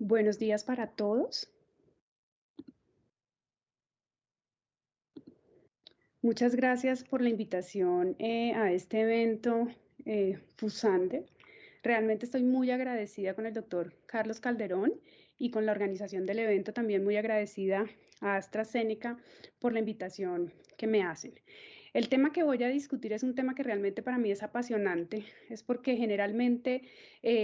Buenos días para todos. Muchas gracias por la invitación a este evento FUSANDE. Realmente estoy muy agradecida con el doctor Carlos Calderón y con la organización del evento, también muy agradecida a AstraZeneca por la invitación que me hacen. El tema que voy a discutir es un tema que realmente para mí es apasionante, es porque generalmente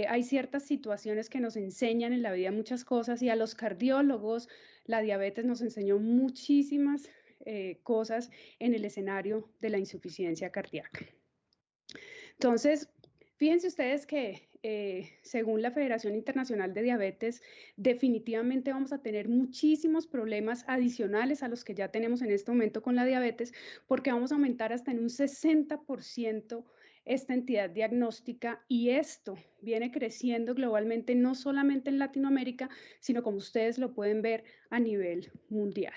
hay ciertas situaciones que nos enseñan en la vida muchas cosas y a los cardiólogos la diabetes nos enseñó muchísimas cosas en el escenario de la insuficiencia cardíaca. Entonces, fíjense ustedes que según la Federación Internacional de Diabetes, definitivamente vamos a tener muchísimos problemas adicionales a los que ya tenemos en este momento con la diabetes, porque vamos a aumentar hasta en un 60% esta entidad diagnóstica y esto viene creciendo globalmente, no solamente en Latinoamérica, sino como ustedes lo pueden ver a nivel mundial.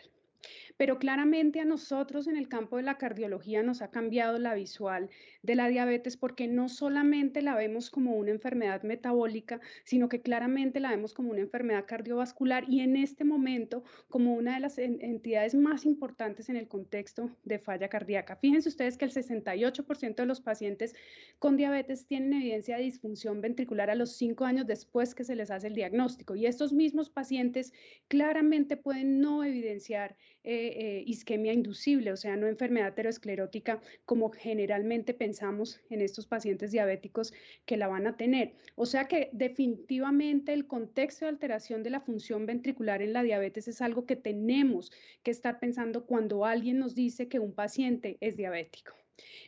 Pero claramente a nosotros en el campo de la cardiología nos ha cambiado la visual de la diabetes porque no solamente la vemos como una enfermedad metabólica, sino que claramente la vemos como una enfermedad cardiovascular y en este momento como una de las entidades más importantes en el contexto de falla cardíaca. Fíjense ustedes que el 68% de los pacientes con diabetes tienen evidencia de disfunción ventricular a los 5 años después que se les hace el diagnóstico y estos mismos pacientes claramente pueden no evidenciar isquemia inducible, o sea, no enfermedad aterosclerótica como generalmente pensamos en estos pacientes diabéticos que la van a tener. O sea que definitivamente el contexto de alteración de la función ventricular en la diabetes es algo que tenemos que estar pensando cuando alguien nos dice que un paciente es diabético.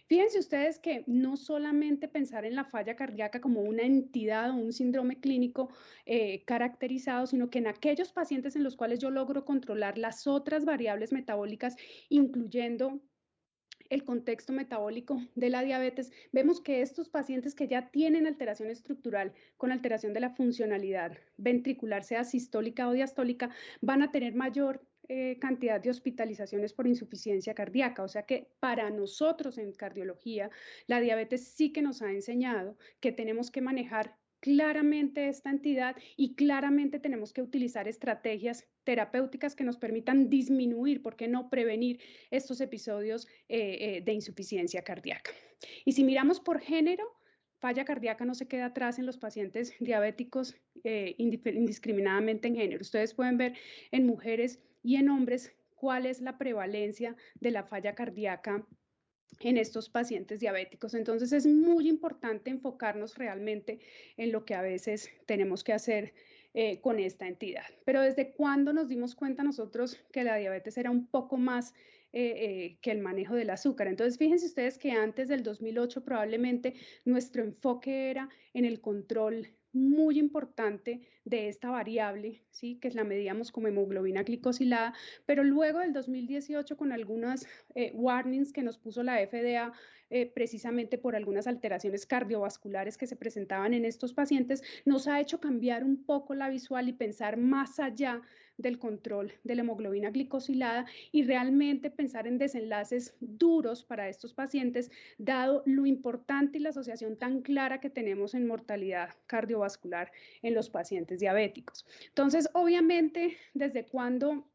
Fíjense ustedes que no solamente pensar en la falla cardíaca como una entidad o un síndrome clínico caracterizado, sino que en aquellos pacientes en los cuales yo logro controlar las otras variables metabólicas, incluyendo el contexto metabólico de la diabetes, vemos que estos pacientes que ya tienen alteración estructural con alteración de la funcionalidad ventricular, sea sistólica o diastólica, van a tener mayor cantidad de hospitalizaciones por insuficiencia cardíaca. O sea que para nosotros en cardiología, la diabetes sí que nos ha enseñado que tenemos que manejar claramente esta entidad y claramente tenemos que utilizar estrategias terapéuticas que nos permitan disminuir, ¿por qué no prevenir estos episodios de insuficiencia cardíaca? Y si miramos por género, falla cardíaca no se queda atrás en los pacientes diabéticos indiscriminadamente en género. Ustedes pueden ver en mujeres y en hombres cuál es la prevalencia de la falla cardíaca en estos pacientes diabéticos. Entonces es muy importante enfocarnos realmente en lo que a veces tenemos que hacer con esta entidad. Pero ¿desde cuándo nos dimos cuenta nosotros que la diabetes era un poco más que el manejo del azúcar? Entonces fíjense ustedes que antes del 2008 probablemente nuestro enfoque era en el control muy importante de esta variable, ¿sí? Que la medíamos como hemoglobina glicosilada, pero luego del 2018 con algunas warnings que nos puso la FDA precisamente por algunas alteraciones cardiovasculares que se presentaban en estos pacientes, nos ha hecho cambiar un poco la visual y pensar más allá del control de la hemoglobina glicosilada y realmente pensar en desenlaces duros para estos pacientes, dado lo importante y la asociación tan clara que tenemos en mortalidad cardiovascular en los pacientes diabéticos. Entonces, obviamente, ¿desde cuándo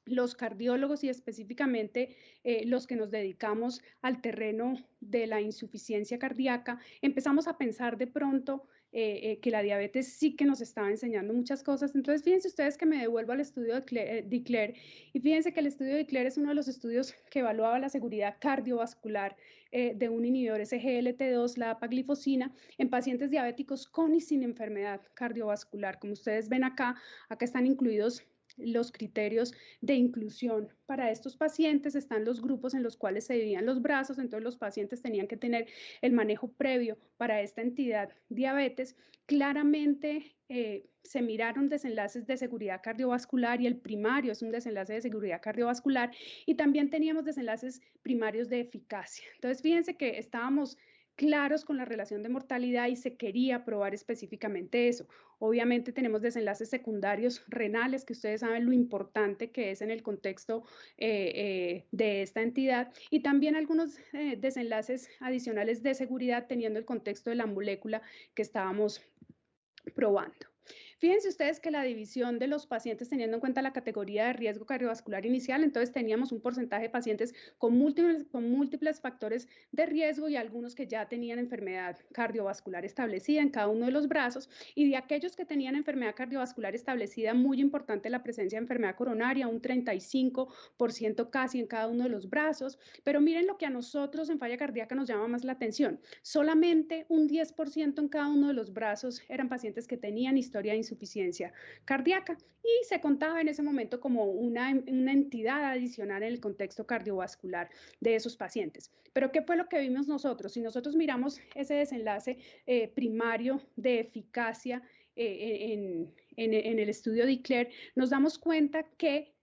los cardiólogos y específicamente los que nos dedicamos al terreno de la insuficiencia cardíaca, empezamos a pensar de pronto que la diabetes sí que nos estaba enseñando muchas cosas? Entonces, fíjense ustedes que me devuelvo al estudio de Declare y fíjense que el estudio de Declare es uno de los estudios que evaluaba la seguridad cardiovascular de un inhibidor SGLT2, la dapaglifosina, en pacientes diabéticos con y sin enfermedad cardiovascular. Como ustedes ven acá, acá están incluidos los criterios de inclusión para estos pacientes, están los grupos en los cuales se dividían los brazos, entonces los pacientes tenían que tener el manejo previo para esta entidad diabetes. Claramente se miraron desenlaces de seguridad cardiovascular y el primario es un desenlace de seguridad cardiovascular y también teníamos desenlaces primarios de eficacia. Entonces fíjense que estábamos claros con la relación de mortalidad y se quería probar específicamente eso. Obviamente tenemos desenlaces secundarios renales, que ustedes saben lo importante que es en el contexto de esta entidad, y también algunos desenlaces adicionales de seguridad teniendo el contexto de la molécula que estábamos probando. Fíjense ustedes que la división de los pacientes teniendo en cuenta la categoría de riesgo cardiovascular inicial, entonces teníamos un porcentaje de pacientes con múltiples factores de riesgo y algunos que ya tenían enfermedad cardiovascular establecida en cada uno de los brazos, y de aquellos que tenían enfermedad cardiovascular establecida, muy importante la presencia de enfermedad coronaria, un 35% casi en cada uno de los brazos. Pero miren lo que a nosotros en falla cardíaca nos llama más la atención: solamente un 10% en cada uno de los brazos eran pacientes que tenían historia de insuficiencia cardíaca, y se contaba en ese momento como una entidad adicional en el contexto cardiovascular de esos pacientes. Pero ¿qué fue lo que vimos nosotros? Si nosotros miramos ese desenlace primario de eficacia en el estudio de DECLARE, nos damos cuenta que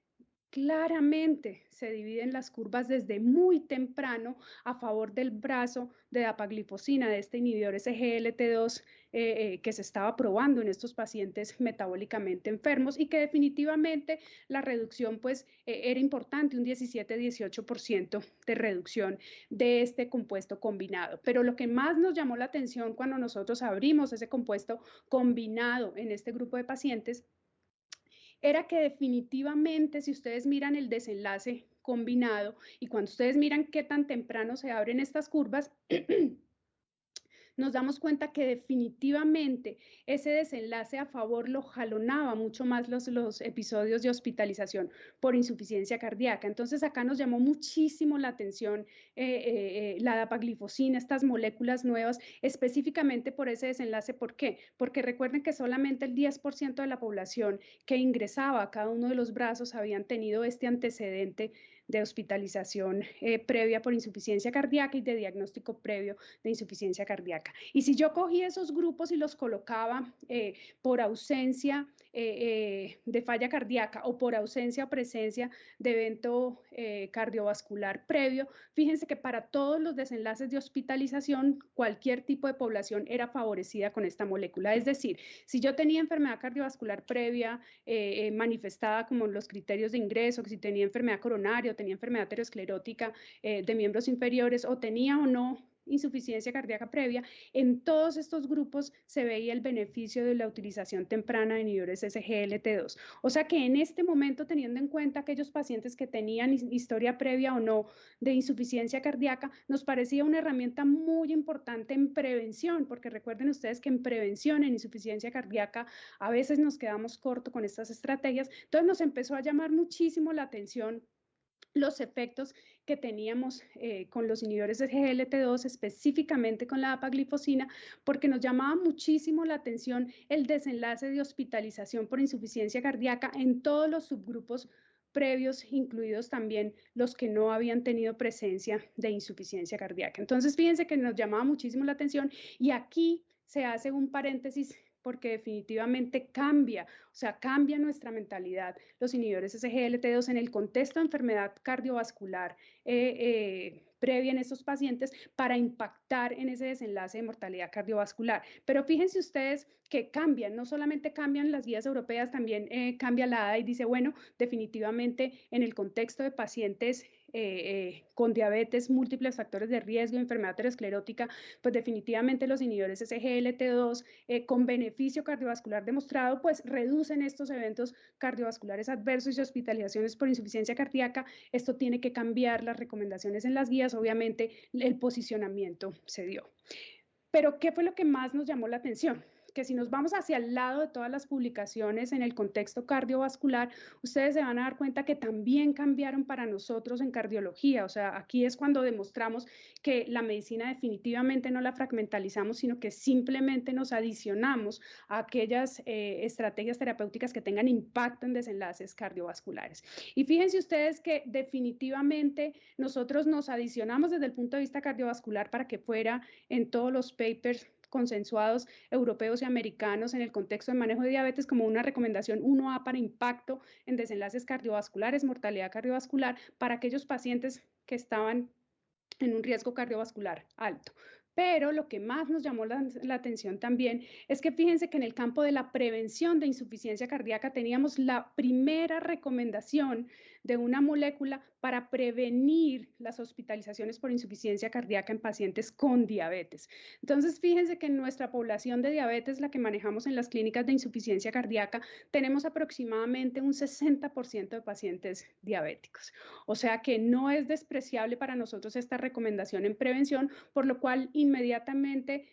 claramente se dividen las curvas desde muy temprano a favor del brazo de dapaglifosina, de este inhibidor SGLT2 que se estaba probando en estos pacientes metabólicamente enfermos, y que definitivamente la reducción pues era importante, un 17-18% de reducción de este compuesto combinado. Pero lo que más nos llamó la atención cuando nosotros abrimos ese compuesto combinado en este grupo de pacientes era que definitivamente, si ustedes miran el desenlace combinado y cuando ustedes miran qué tan temprano se abren estas curvas, nos damos cuenta que definitivamente ese desenlace a favor lo jalonaba mucho más los episodios de hospitalización por insuficiencia cardíaca. Entonces acá nos llamó muchísimo la atención la dapaglifosina, estas moléculas nuevas, específicamente por ese desenlace. ¿Por qué? Porque recuerden que solamente el 10% de la población que ingresaba a cada uno de los brazos habían tenido este antecedente de hospitalización previa por insuficiencia cardíaca y de diagnóstico previo de insuficiencia cardíaca. Y si yo cogí esos grupos y los colocaba por ausencia de falla cardíaca o por ausencia o presencia de evento cardiovascular previo, fíjense que para todos los desenlaces de hospitalización, cualquier tipo de población era favorecida con esta molécula. Es decir, si yo tenía enfermedad cardiovascular previa manifestada como los criterios de ingreso, que si tenía enfermedad coronaria o tenía enfermedad aterosclerótica de miembros inferiores, o tenía o no insuficiencia cardíaca previa, en todos estos grupos se veía el beneficio de la utilización temprana de inhibidores SGLT2. O sea que en este momento, teniendo en cuenta aquellos pacientes que tenían historia previa o no de insuficiencia cardíaca, nos parecía una herramienta muy importante en prevención, porque recuerden ustedes que en prevención, en insuficiencia cardíaca, a veces nos quedamos cortos con estas estrategias. Entonces nos empezó a llamar muchísimo la atención los efectos que teníamos con los inhibidores de GLT2, específicamente con la dapaglifosina, porque nos llamaba muchísimo la atención el desenlace de hospitalización por insuficiencia cardíaca en todos los subgrupos previos, incluidos también los que no habían tenido presencia de insuficiencia cardíaca. Entonces, fíjense que nos llamaba muchísimo la atención, y aquí se hace un paréntesis porque definitivamente cambia, o sea, cambia nuestra mentalidad los inhibidores SGLT2 en el contexto de enfermedad cardiovascular previa en estos pacientes para impactar en ese desenlace de mortalidad cardiovascular. Pero fíjense ustedes que cambian, no solamente cambian las guías europeas, también cambia la ADA y dice, bueno, definitivamente en el contexto de pacientes con diabetes, múltiples factores de riesgo, enfermedad aterosclerótica, pues definitivamente los inhibidores SGLT2 con beneficio cardiovascular demostrado, pues reducen estos eventos cardiovasculares adversos y hospitalizaciones por insuficiencia cardíaca. Esto tiene que cambiar las recomendaciones en las guías, obviamente el posicionamiento se dio. Pero ¿qué fue lo que más nos llamó la atención? Que si nos vamos hacia el lado de todas las publicaciones en el contexto cardiovascular, ustedes se van a dar cuenta que también cambiaron para nosotros en cardiología. O sea, aquí es cuando demostramos que la medicina definitivamente no la fragmentalizamos, sino que simplemente nos adicionamos a aquellas estrategias terapéuticas que tengan impacto en desenlaces cardiovasculares. Y fíjense ustedes que definitivamente nosotros nos adicionamos desde el punto de vista cardiovascular para que fuera en todos los papers consensuados europeos y americanos en el contexto de manejo de diabetes como una recomendación 1A para impacto en desenlaces cardiovasculares, mortalidad cardiovascular para aquellos pacientes que estaban en un riesgo cardiovascular alto. Pero lo que más nos llamó la atención también es que fíjense que en el campo de la prevención de insuficiencia cardíaca teníamos la primera recomendación de una molécula para prevenir las hospitalizaciones por insuficiencia cardíaca en pacientes con diabetes. Entonces, fíjense que en nuestra población de diabetes, la que manejamos en las clínicas de insuficiencia cardíaca, tenemos aproximadamente un 60% de pacientes diabéticos. O sea que no es despreciable para nosotros esta recomendación en prevención, por lo cual inmediatamente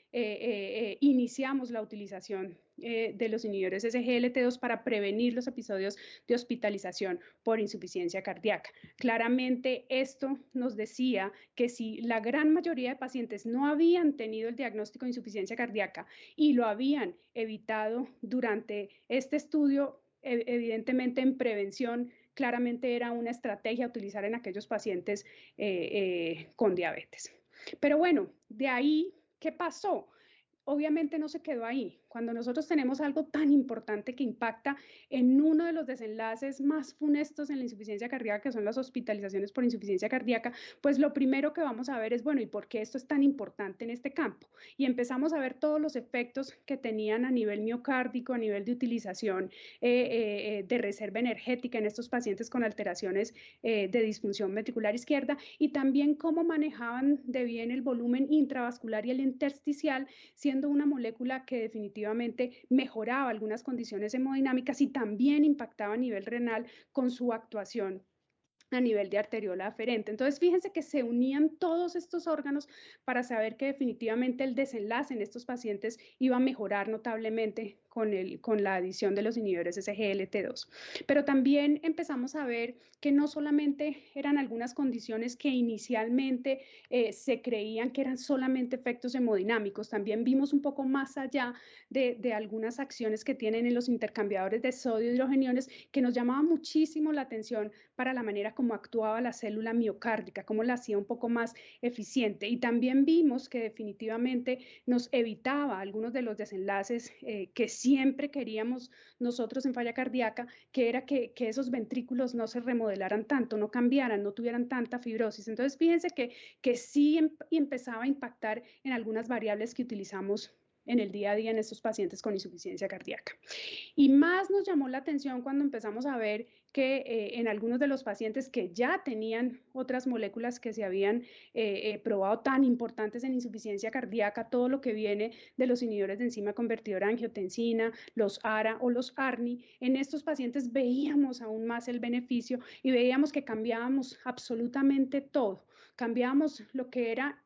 iniciamos la utilización de los inhibidores SGLT2 para prevenir los episodios de hospitalización por insuficiencia cardíaca. Claramente esto nos decía que si la gran mayoría de pacientes no habían tenido el diagnóstico de insuficiencia cardíaca y lo habían evitado durante este estudio, evidentemente en prevención, claramente era una estrategia a utilizar en aquellos pacientes con diabetes. Pero bueno, de ahí, ¿qué pasó? Obviamente no se quedó ahí. Cuando nosotros tenemos algo tan importante que impacta en uno de los desenlaces más funestos en la insuficiencia cardíaca, que son las hospitalizaciones por insuficiencia cardíaca, pues lo primero que vamos a ver es, bueno, ¿y por qué esto es tan importante en este campo? Y empezamos a ver todos los efectos que tenían a nivel miocárdico, a nivel de utilización de reserva energética en estos pacientes con alteraciones de disfunción ventricular izquierda y también cómo manejaban de bien el volumen intravascular y el intersticial, siendo una molécula que definitivamente mejoraba algunas condiciones hemodinámicas y también impactaba a nivel renal con su actuación a nivel de arteriola aferente. Entonces, fíjense que se unían todos estos órganos para saber que definitivamente el desenlace en estos pacientes iba a mejorar notablemente con la adición de los inhibidores SGLT2. Pero también empezamos a ver que no solamente eran algunas condiciones que inicialmente se creían que eran solamente efectos hemodinámicos, también vimos un poco más allá de algunas acciones que tienen en los intercambiadores de sodio y hidrogeniones que nos llamaban muchísimo la atención para la manera como actuaba la célula miocárdica, cómo la hacía un poco más eficiente. Y también vimos que definitivamente nos evitaba algunos de los desenlaces que siempre queríamos nosotros en falla cardíaca, que era que esos ventrículos no se remodelaran tanto, no cambiaran, no tuvieran tanta fibrosis. Entonces, fíjense que sí empezaba a impactar en algunas variables que utilizamos en el día a día en estos pacientes con insuficiencia cardíaca. Y más nos llamó la atención cuando empezamos a ver que en algunos de los pacientes que ya tenían otras moléculas que se habían probado tan importantes en insuficiencia cardíaca, todo lo que viene de los inhibidores de enzima convertidora de angiotensina, los ARA o los ARNI, en estos pacientes veíamos aún más el beneficio y veíamos que cambiábamos absolutamente todo. Cambiábamos lo que era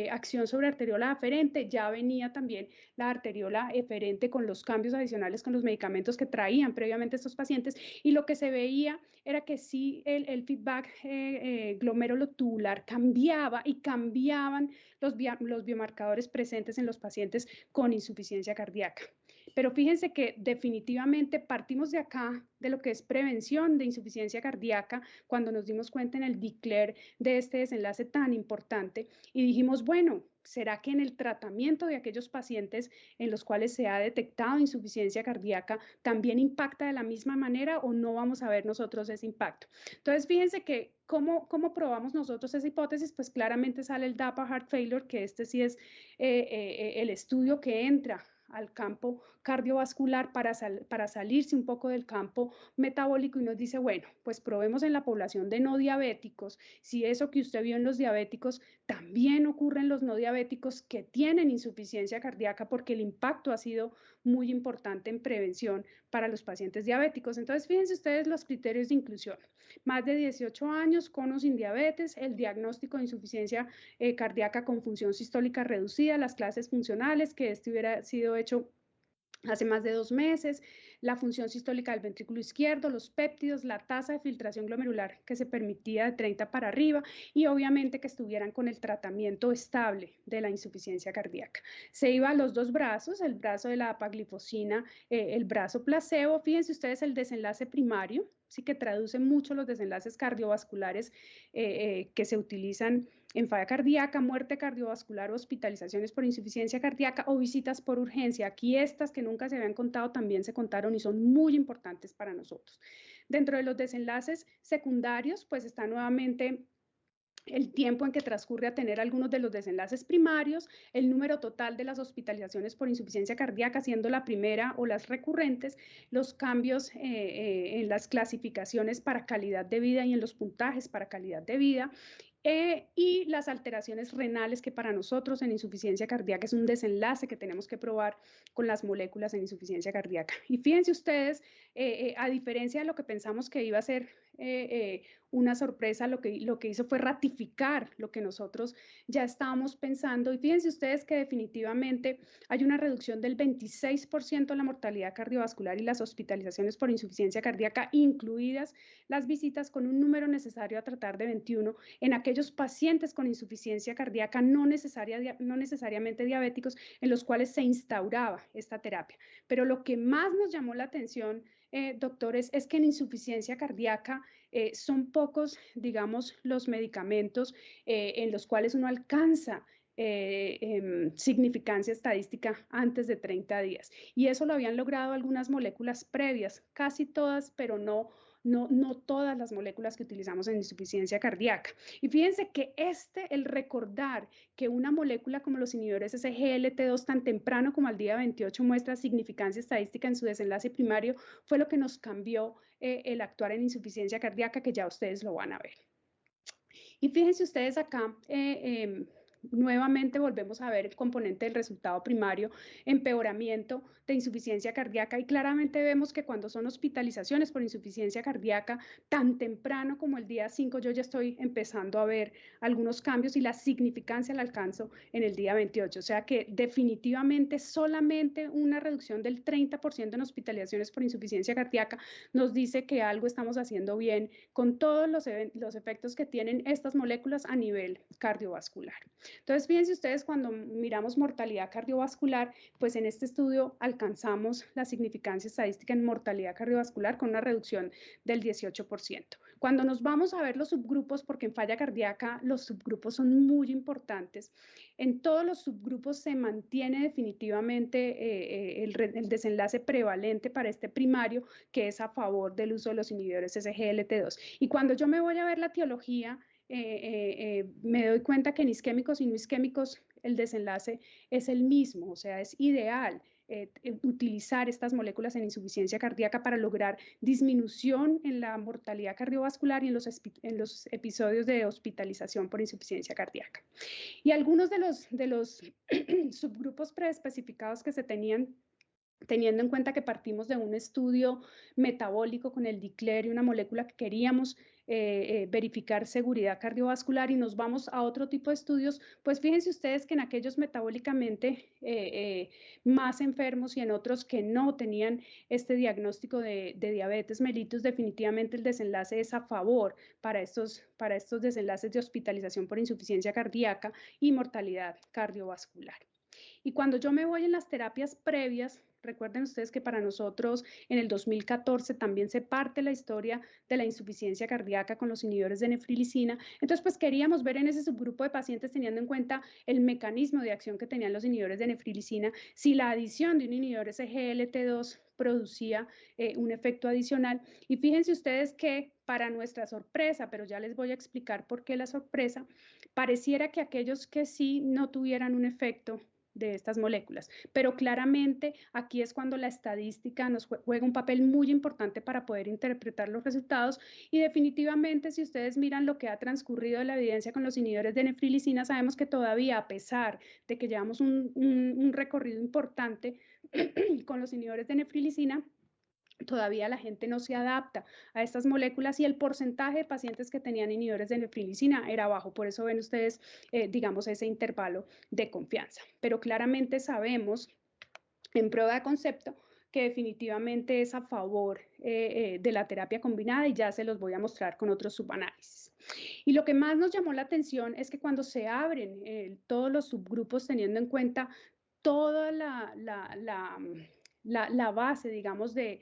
acción sobre arteriola aferente, ya venía también la arteriola eferente con los cambios adicionales con los medicamentos que traían previamente estos pacientes, y lo que se veía era que sí el feedback glomerulotubular cambiaba y cambiaban los biomarcadores presentes en los pacientes con insuficiencia cardíaca. Pero fíjense que definitivamente partimos de acá, de lo que es prevención de insuficiencia cardíaca, cuando nos dimos cuenta en el DECLARE de este desenlace tan importante y dijimos, bueno, ¿será que en el tratamiento de aquellos pacientes en los cuales se ha detectado insuficiencia cardíaca también impacta de la misma manera o no vamos a ver nosotros ese impacto? Entonces, fíjense que ¿cómo probamos nosotros esa hipótesis? Pues claramente sale el DAPA Heart Failure, que este sí es el estudio que entra al campo cardiovascular para salirse un poco del campo metabólico y nos dice, bueno, pues probemos en la población de no diabéticos, si eso que usted vio en los diabéticos también ocurre en los no diabéticos que tienen insuficiencia cardíaca, porque el impacto ha sido muy importante en prevención para los pacientes diabéticos. Entonces, fíjense ustedes los criterios de inclusión. Más de 18 años, con o sin diabetes, el diagnóstico de insuficiencia cardíaca con función sistólica reducida, las clases funcionales, que este hubiera sido hecho hace más de 2 meses, la función sistólica del ventrículo izquierdo, los péptidos, la tasa de filtración glomerular que se permitía de 30 para arriba y obviamente que estuvieran con el tratamiento estable de la insuficiencia cardíaca. Se iba a los dos brazos, el brazo de la dapaglifosina, el brazo placebo. Fíjense ustedes el desenlace primario, sí que traduce mucho los desenlaces cardiovasculares que se utilizan en falla cardíaca, muerte cardiovascular, hospitalizaciones por insuficiencia cardíaca o visitas por urgencia. Aquí estas que nunca se habían contado también se contaron y son muy importantes para nosotros. Dentro de los desenlaces secundarios, pues está nuevamente el tiempo en que transcurre a tener algunos de los desenlaces primarios, el número total de las hospitalizaciones por insuficiencia cardíaca, siendo la primera o las recurrentes, los cambios en las clasificaciones para calidad de vida y en los puntajes para calidad de vida, y las alteraciones renales, que para nosotros en insuficiencia cardíaca es un desenlace que tenemos que probar con las moléculas en insuficiencia cardíaca. Y fíjense ustedes, a diferencia de lo que pensamos que iba a ser una sorpresa, lo que hizo fue ratificar lo que nosotros ya estábamos pensando. Y fíjense ustedes que definitivamente hay una reducción del 26% en la mortalidad cardiovascular y las hospitalizaciones por insuficiencia cardíaca, incluidas las visitas con un número necesario a tratar de 21 en aquellos pacientes con insuficiencia cardíaca no necesariamente diabéticos, en los cuales se instauraba esta terapia. Pero lo que más nos llamó la atención, doctores, es que en insuficiencia cardíaca son pocos, digamos, los medicamentos en los cuales uno alcanza significancia estadística antes de 30 días. Y eso lo habían logrado algunas moléculas previas, casi todas, pero no todas las moléculas que utilizamos en insuficiencia cardíaca. Y fíjense que el recordar que una molécula como los inhibidores SGLT2 tan temprano como al día 28 muestra significancia estadística en su desenlace primario fue lo que nos cambió el actuar en insuficiencia cardíaca, que ya ustedes lo van a ver. Y fíjense ustedes acá, nuevamente volvemos a ver el componente del resultado primario, empeoramiento de insuficiencia cardíaca, y claramente vemos que cuando son hospitalizaciones por insuficiencia cardíaca tan temprano como el día 5, yo ya estoy empezando a ver algunos cambios y la significancia la alcanzo en el día 28. O sea que definitivamente solamente una reducción del 30% en hospitalizaciones por insuficiencia cardíaca nos dice que algo estamos haciendo bien con todos los efectos que tienen estas moléculas a nivel cardiovascular. Entonces, fíjense ustedes, cuando miramos mortalidad cardiovascular, pues en este estudio alcanzamos la significancia estadística en mortalidad cardiovascular con una reducción del 18%. Cuando nos vamos a ver los subgrupos, porque en falla cardíaca los subgrupos son muy importantes, en todos los subgrupos se mantiene definitivamente el desenlace prevalente para este primario, que es a favor del uso de los inhibidores SGLT2. Y cuando yo me voy a ver la etiología, me doy cuenta que en isquémicos y no isquémicos el desenlace es el mismo, o sea, es ideal utilizar estas moléculas en insuficiencia cardíaca para lograr disminución en la mortalidad cardiovascular y en los episodios de hospitalización por insuficiencia cardíaca. Y algunos de los subgrupos preespecificados que se tenían, teniendo en cuenta que partimos de un estudio metabólico con el Dicler y una molécula que queríamos verificar seguridad cardiovascular, y nos vamos a otro tipo de estudios, pues fíjense ustedes que en aquellos metabólicamente más enfermos y en otros que no tenían este diagnóstico de diabetes mellitus, definitivamente el desenlace es a favor para estos desenlaces de hospitalización por insuficiencia cardíaca y mortalidad cardiovascular. Y cuando yo me voy en las terapias previas, recuerden ustedes que para nosotros en el 2014 también se parte la historia de la insuficiencia cardíaca con los inhibidores de nefrilicina. Entonces, pues queríamos ver en ese subgrupo de pacientes, teniendo en cuenta el mecanismo de acción que tenían los inhibidores de nefrilicina, si la adición de un inhibidor SGLT2 producía un efecto adicional. Y fíjense ustedes que para nuestra sorpresa, pero ya les voy a explicar por qué la sorpresa, pareciera que aquellos que sí no tuvieran un efecto de estas moléculas. Pero claramente aquí es cuando la estadística nos juega un papel muy importante para poder interpretar los resultados, y definitivamente si ustedes miran lo que ha transcurrido de la evidencia con los inhibidores de nefrilicina, sabemos que todavía, a pesar de que llevamos un recorrido importante con los inhibidores de nefrilicina, todavía la gente no se adapta a estas moléculas, y el porcentaje de pacientes que tenían inhibidores de nefrilicina era bajo. Por eso ven ustedes, digamos, ese intervalo de confianza. Pero claramente sabemos en prueba de concepto que definitivamente es a favor de la terapia combinada, y ya se los voy a mostrar con otros subanálisis. Y lo que más nos llamó la atención es que cuando se abren todos los subgrupos, teniendo en cuenta toda la base, digamos, de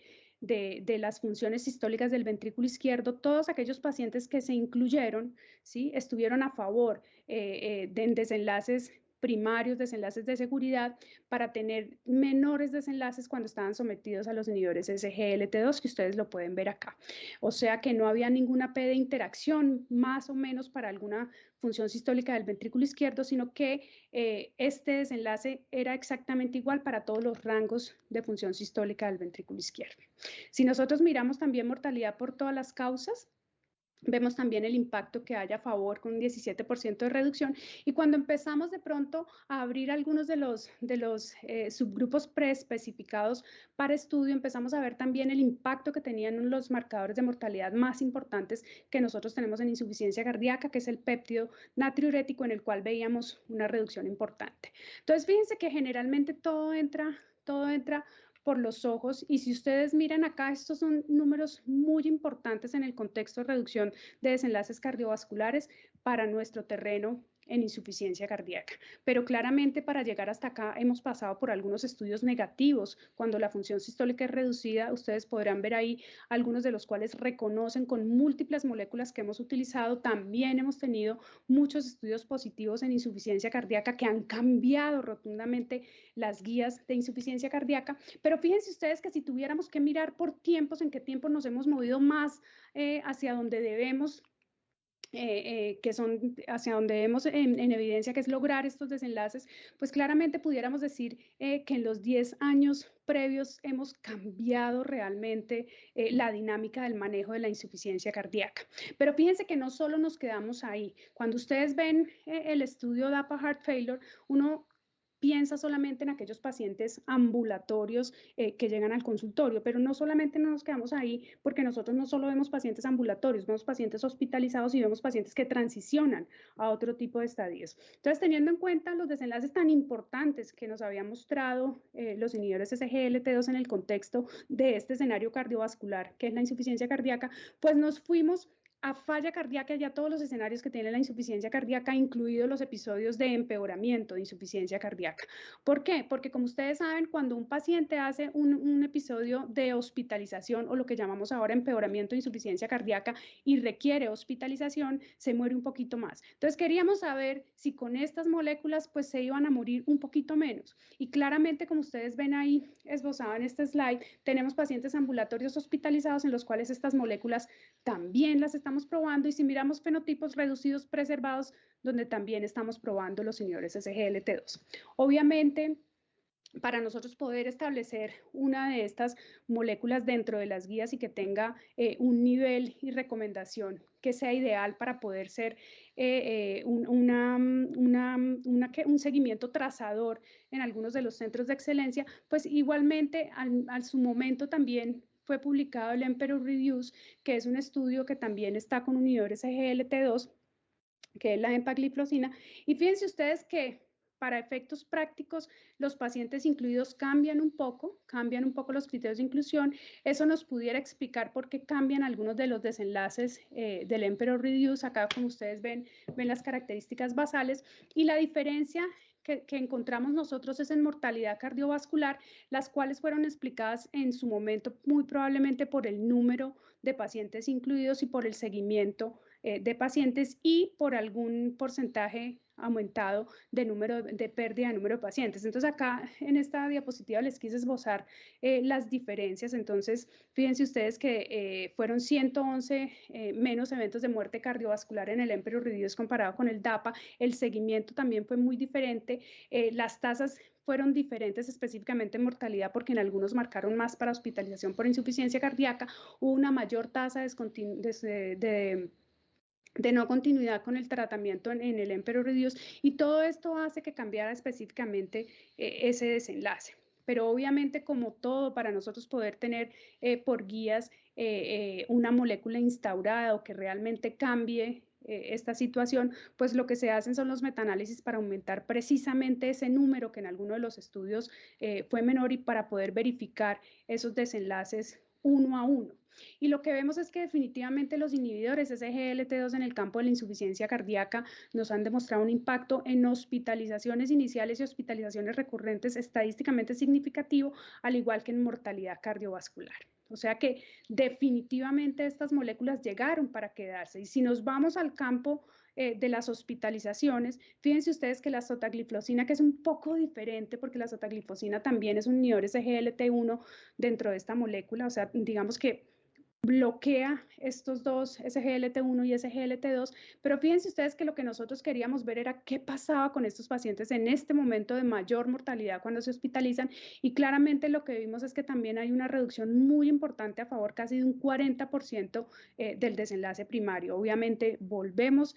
las funciones sistólicas del ventrículo izquierdo, todos aquellos pacientes que se incluyeron, ¿sí?, estuvieron a favor de desenlaces primarios, desenlaces de seguridad, para tener menores desenlaces cuando estaban sometidos a los inhibidores SGLT2, que ustedes lo pueden ver acá. O sea que no había ninguna P de interacción, más o menos para alguna función sistólica del ventrículo izquierdo, sino que este desenlace era exactamente igual para todos los rangos de función sistólica del ventrículo izquierdo. Si nosotros miramos también mortalidad por todas las causas, vemos también el impacto que hay a favor con un 17% de reducción, y cuando empezamos de pronto a abrir algunos de los subgrupos preespecificados para estudio, empezamos a ver también el impacto que tenían los marcadores de mortalidad más importantes que nosotros tenemos en insuficiencia cardíaca, que es el péptido natriurético, en el cual veíamos una reducción importante. Entonces, fíjense que generalmente todo entra por los ojos, y si ustedes miran acá, estos son números muy importantes en el contexto de reducción de desenlaces cardiovasculares para nuestro terreno en insuficiencia cardíaca. Pero claramente para llegar hasta acá hemos pasado por algunos estudios negativos. Cuando la función sistólica es reducida, ustedes podrán ver ahí algunos de los cuales reconocen con múltiples moléculas que hemos utilizado. También hemos tenido muchos estudios positivos en insuficiencia cardíaca que han cambiado rotundamente las guías de insuficiencia cardíaca. Pero fíjense ustedes que si tuviéramos que mirar por tiempos, en qué tiempo nos hemos movido más hacia donde debemos, que son hacia donde vemos en evidencia que es lograr estos desenlaces, pues claramente pudiéramos decir que en los 10 años previos hemos cambiado realmente la dinámica del manejo de la insuficiencia cardíaca. Pero fíjense que no solo nos quedamos ahí. Cuando ustedes ven el estudio DAPA Heart Failure, uno piensa solamente en aquellos pacientes ambulatorios que llegan al consultorio, pero no solamente nos quedamos ahí, porque nosotros no solo vemos pacientes ambulatorios, vemos pacientes hospitalizados y vemos pacientes que transicionan a otro tipo de estadios. Entonces, teniendo en cuenta los desenlaces tan importantes que nos habían mostrado los inhibidores SGLT2 en el contexto de este escenario cardiovascular, que es la insuficiencia cardíaca, pues nos fuimos a falla cardíaca y a todos los escenarios que tiene la insuficiencia cardíaca, incluidos los episodios de empeoramiento de insuficiencia cardíaca. ¿Por qué? Porque como ustedes saben, cuando un paciente hace un episodio de hospitalización, o lo que llamamos ahora empeoramiento de insuficiencia cardíaca, y requiere hospitalización, se muere un poquito más. Entonces queríamos saber si con estas moléculas pues se iban a morir un poquito menos. Y claramente, como ustedes ven ahí esbozado en este slide, tenemos pacientes ambulatorios hospitalizados en los cuales estas moléculas también las estamos probando, y si miramos fenotipos reducidos preservados, donde también estamos probando los inhibidores SGLT2. Obviamente, para nosotros poder establecer una de estas moléculas dentro de las guías y que tenga un nivel y recomendación que sea ideal para poder ser un seguimiento trazador en algunos de los centros de excelencia, pues igualmente al su momento también fue publicado el Emperor Reviews, que es un estudio que también está con inhibidores SGLT2, que es la empagliflozina. Y fíjense ustedes que para efectos prácticos, los pacientes incluidos cambian un poco los criterios de inclusión. Eso nos pudiera explicar por qué cambian algunos de los desenlaces del Emperor Reviews. Acá, como ustedes ven las características basales, y la diferencia que encontramos nosotros es en mortalidad cardiovascular, las cuales fueron explicadas en su momento muy probablemente por el número de pacientes incluidos y por el seguimiento de pacientes, y por algún porcentaje aumentado de pérdida de número de pacientes. Entonces acá en esta diapositiva les quise esbozar las diferencias. Entonces fíjense ustedes que fueron 111 menos eventos de muerte cardiovascular en el Emperor Reviews comparado con el DAPA. El seguimiento también fue muy diferente. Las tasas fueron diferentes, específicamente en mortalidad, porque en algunos marcaron más para hospitalización por insuficiencia cardíaca. Hubo una mayor tasa de no continuidad con el tratamiento en el Emperor Reviews, y todo esto hace que cambiara específicamente ese desenlace. Pero obviamente, como todo, para nosotros poder tener por guías una molécula instaurada o que realmente cambie esta situación, pues lo que se hacen son los metaanálisis para aumentar precisamente ese número que en alguno de los estudios fue menor, y para poder verificar esos desenlaces uno a uno. Y lo que vemos es que definitivamente los inhibidores SGLT2 en el campo de la insuficiencia cardíaca nos han demostrado un impacto en hospitalizaciones iniciales y hospitalizaciones recurrentes estadísticamente significativo, al igual que en mortalidad cardiovascular. O sea que definitivamente estas moléculas llegaron para quedarse. Y si nos vamos al campo de las hospitalizaciones, fíjense ustedes que la sotagliflozina, que es un poco diferente porque la sotagliflozina también es un inhibidor SGLT1 dentro de esta molécula, o sea, digamos que bloquea estos dos, SGLT1 y SGLT2, pero fíjense ustedes que lo que nosotros queríamos ver era qué pasaba con estos pacientes en este momento de mayor mortalidad cuando se hospitalizan, y claramente lo que vimos es que también hay una reducción muy importante a favor, casi de un 40% del desenlace primario. Obviamente volvemos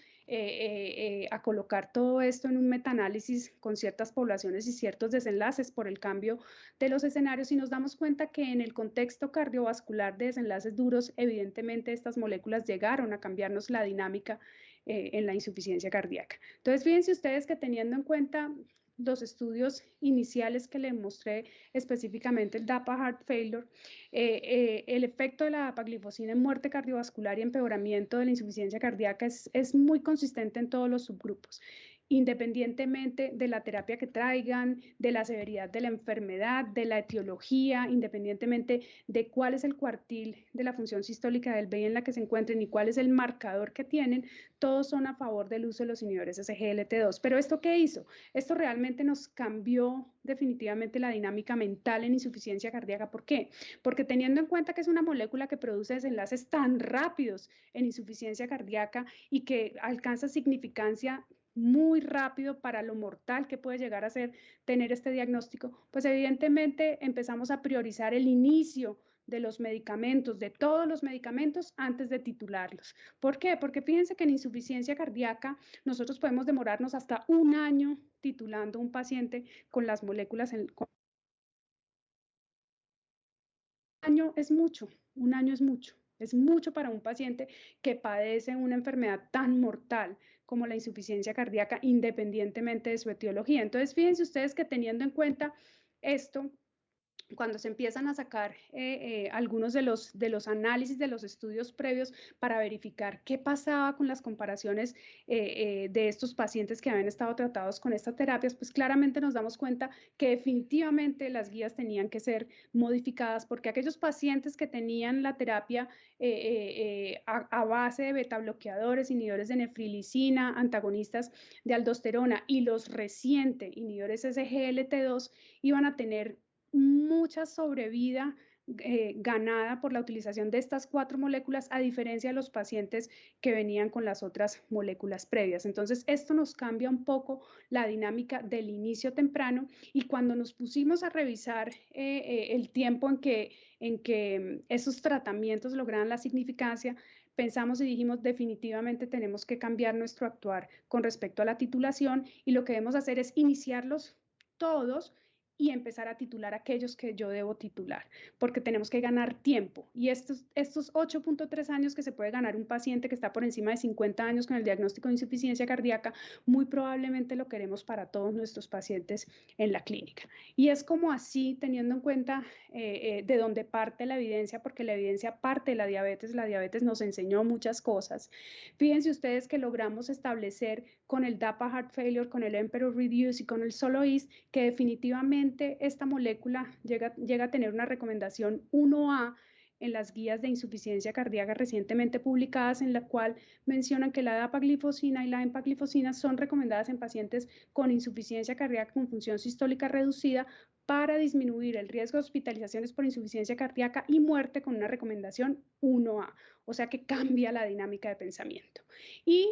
a colocar todo esto en un metaanálisis con ciertas poblaciones y ciertos desenlaces por el cambio de los escenarios, y nos damos cuenta que en el contexto cardiovascular de desenlaces duros, evidentemente estas moléculas llegaron a cambiarnos la dinámica en la insuficiencia cardíaca. Entonces, fíjense ustedes que teniendo en cuenta los estudios iniciales que les mostré, específicamente el DAPA Heart Failure, el efecto de la dapaglifosina en muerte cardiovascular y empeoramiento de la insuficiencia cardíaca es muy consistente en todos los subgrupos, independientemente de la terapia que traigan, de la severidad de la enfermedad, de la etiología, independientemente de cuál es el cuartil de la función sistólica del VI en la que se encuentren y cuál es el marcador que tienen, todos son a favor del uso de los inhibidores SGLT2. ¿Pero esto qué hizo? Esto realmente nos cambió definitivamente la dinámica mental en insuficiencia cardíaca. ¿Por qué? Porque teniendo en cuenta que es una molécula que produce desenlaces tan rápidos en insuficiencia cardíaca y que alcanza significancia muy rápido para lo mortal que puede llegar a ser tener este diagnóstico, pues evidentemente empezamos a priorizar el inicio de los medicamentos, de todos los medicamentos, antes de titularlos. ¿Por qué? Porque fíjense que en insuficiencia cardíaca nosotros podemos demorarnos hasta un año titulando un paciente con las moléculas año es mucho, un año es mucho para un paciente que padece una enfermedad tan mortal como la insuficiencia cardíaca, independientemente de su etiología. Entonces, fíjense ustedes que teniendo en cuenta esto, cuando se empiezan a sacar algunos de los análisis de los estudios previos para verificar qué pasaba con las comparaciones de estos pacientes que habían estado tratados con estas terapias, pues claramente nos damos cuenta que definitivamente las guías tenían que ser modificadas, porque aquellos pacientes que tenían la terapia a base de beta bloqueadores, inhibidores de nefrilicina, antagonistas de aldosterona y los recientes inhibidores SGLT2 iban a tener mucha sobrevida ganada por la utilización de estas 4 moléculas, a diferencia de los pacientes que venían con las otras moléculas previas. Entonces, esto nos cambia un poco la dinámica del inicio temprano, y cuando nos pusimos a revisar el tiempo en que esos tratamientos lograban la significancia, pensamos y dijimos definitivamente tenemos que cambiar nuestro actuar con respecto a la titulación, y lo que debemos hacer es iniciarlos todos y empezar a titular aquellos que yo debo titular, porque tenemos que ganar tiempo. Y estos 8.3 años que se puede ganar un paciente que está por encima de 50 años con el diagnóstico de insuficiencia cardíaca, muy probablemente lo queremos para todos nuestros pacientes en la clínica. Y es como así, teniendo en cuenta de dónde parte la evidencia, porque la evidencia parte de la diabetes nos enseñó muchas cosas. Fíjense ustedes que logramos establecer con el DAPA Heart Failure, con el Emperor Reduce y con el Soloist, que definitivamente esta molécula llega a tener una recomendación 1A en las guías de insuficiencia cardíaca recientemente publicadas, en la cual mencionan que la dapaglifosina y la empaglifosina son recomendadas en pacientes con insuficiencia cardíaca con función sistólica reducida para disminuir el riesgo de hospitalizaciones por insuficiencia cardíaca y muerte, con una recomendación 1A, o sea que cambia la dinámica de pensamiento. Y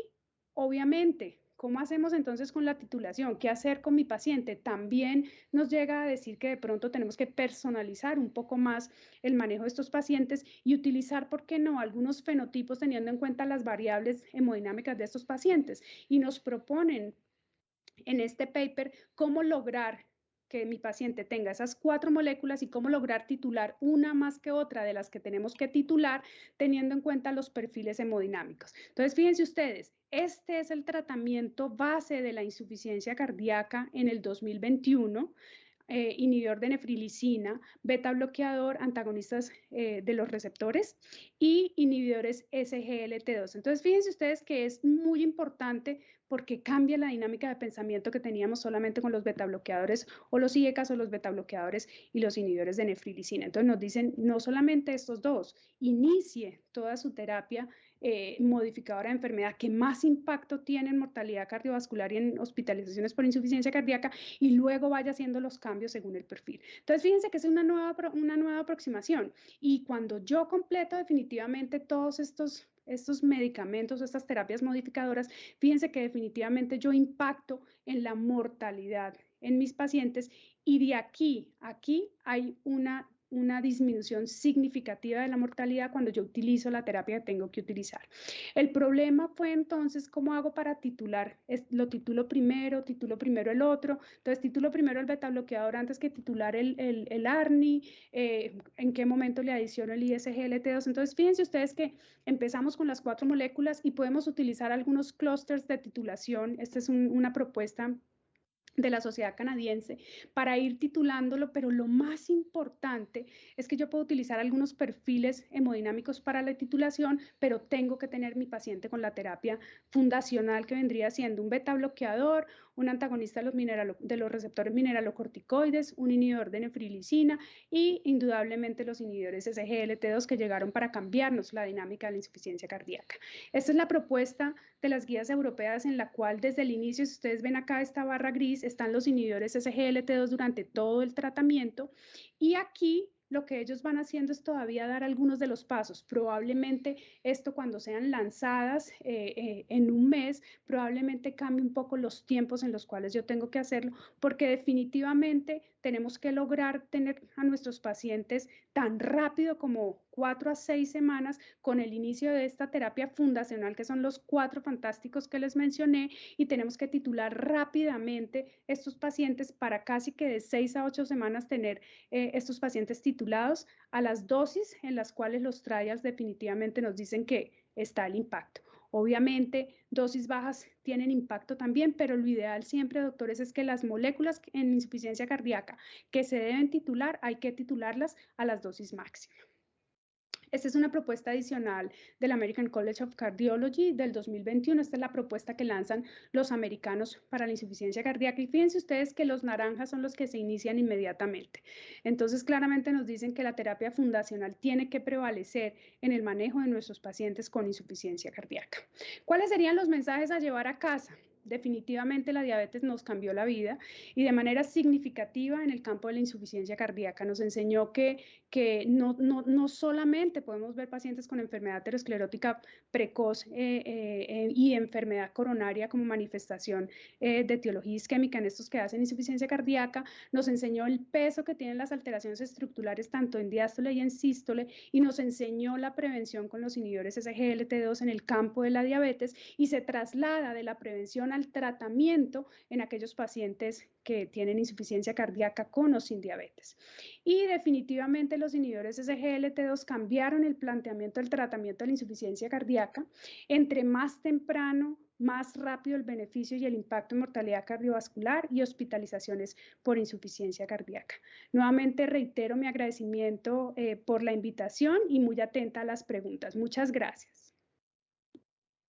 obviamente, ¿cómo hacemos entonces con la titulación? ¿Qué hacer con mi paciente? También nos llega a decir que de pronto tenemos que personalizar un poco más el manejo de estos pacientes y utilizar, ¿por qué no?, algunos fenotipos teniendo en cuenta las variables hemodinámicas de estos pacientes. Y nos proponen en este paper cómo lograr que mi paciente tenga esas 4 moléculas y cómo lograr titular una más que otra de las que tenemos que titular, teniendo en cuenta los perfiles hemodinámicos. Entonces, fíjense ustedes, este es el tratamiento base de la insuficiencia cardíaca en el 2021. Inhibidor de nefrilicina, beta bloqueador, antagonistas de los receptores y inhibidores SGLT2. Entonces, fíjense ustedes que es muy importante porque cambia la dinámica de pensamiento que teníamos solamente con los beta bloqueadores o los IECAS o los beta bloqueadores y los inhibidores de nefrilicina. Entonces, nos dicen no solamente estos dos, inicie toda su terapia modificadora de enfermedad que más impacto tiene en mortalidad cardiovascular y en hospitalizaciones por insuficiencia cardíaca, y luego vaya haciendo los cambios según el perfil. Entonces, fíjense que es una nueva aproximación, y cuando yo completo definitivamente todos estos medicamentos, estas terapias modificadoras, fíjense que definitivamente yo impacto en la mortalidad en mis pacientes, y de aquí hay una disminución significativa de la mortalidad cuando yo utilizo la terapia que tengo que utilizar. El problema fue entonces cómo hago para titular. Lo titulo primero el otro. Entonces titulo primero el beta bloqueador antes que titular el ARNI. En qué momento le adiciono el ISGLT2. Entonces fíjense ustedes que empezamos con las 4 moléculas y podemos utilizar algunos clústeres de titulación. Esta es una propuesta de la Sociedad Canadiense para ir titulándolo, pero lo más importante es que yo puedo utilizar algunos perfiles hemodinámicos para la titulación, pero tengo que tener mi paciente con la terapia fundacional, que vendría siendo un beta bloqueador, un antagonista de los receptores mineralocorticoides, un inhibidor de nefrilicina y indudablemente los inhibidores SGLT2 que llegaron para cambiarnos la dinámica de la insuficiencia cardíaca. Esta es la propuesta de las guías europeas, en la cual desde el inicio, si ustedes ven acá esta barra gris, están los inhibidores SGLT2 durante todo el tratamiento, y aquí lo que ellos van haciendo es todavía dar algunos de los pasos. Probablemente esto, cuando sean lanzadas en un mes, probablemente cambie un poco los tiempos en los cuales yo tengo que hacerlo, porque definitivamente tenemos que lograr tener a nuestros pacientes tan rápido como 4 a 6 semanas con el inicio de esta terapia fundacional, que son los 4 fantásticos que les mencioné, y tenemos que titular rápidamente estos pacientes para casi que de 6 a 8 semanas tener estos pacientes titulados a las dosis en las cuales los trials definitivamente nos dicen que está el impacto. Obviamente, dosis bajas tienen impacto también, pero lo ideal siempre, doctores, es que las moléculas en insuficiencia cardíaca que se deben titular, hay que titularlas a las dosis máximas. Esta es una propuesta adicional del American College of Cardiology del 2021. Esta es la propuesta que lanzan los americanos para la insuficiencia cardíaca. Y fíjense ustedes que los naranjas son los que se inician inmediatamente. Entonces, claramente nos dicen que la terapia fundacional tiene que prevalecer en el manejo de nuestros pacientes con insuficiencia cardíaca. ¿Cuáles serían los mensajes a llevar a casa? Definitivamente la diabetes nos cambió la vida, y de manera significativa en el campo de la insuficiencia cardíaca. Nos enseñó que no solamente podemos ver pacientes con enfermedad aterosclerótica precoz y enfermedad coronaria como manifestación de etiología isquémica en estos que hacen insuficiencia cardíaca. Nos enseñó el peso que tienen las alteraciones estructurales tanto en diástole y en sístole, y nos enseñó la prevención con los inhibidores SGLT2 en el campo de la diabetes, y se traslada de la prevención al tratamiento en aquellos pacientes que tienen insuficiencia cardíaca con o sin diabetes. Y definitivamente los inhibidores SGLT2 cambiaron el planteamiento del tratamiento de la insuficiencia cardíaca. Entre más temprano, más rápido el beneficio y el impacto en mortalidad cardiovascular y hospitalizaciones por insuficiencia cardíaca. Nuevamente reitero mi agradecimiento por la invitación y muy atenta a las preguntas. Muchas gracias.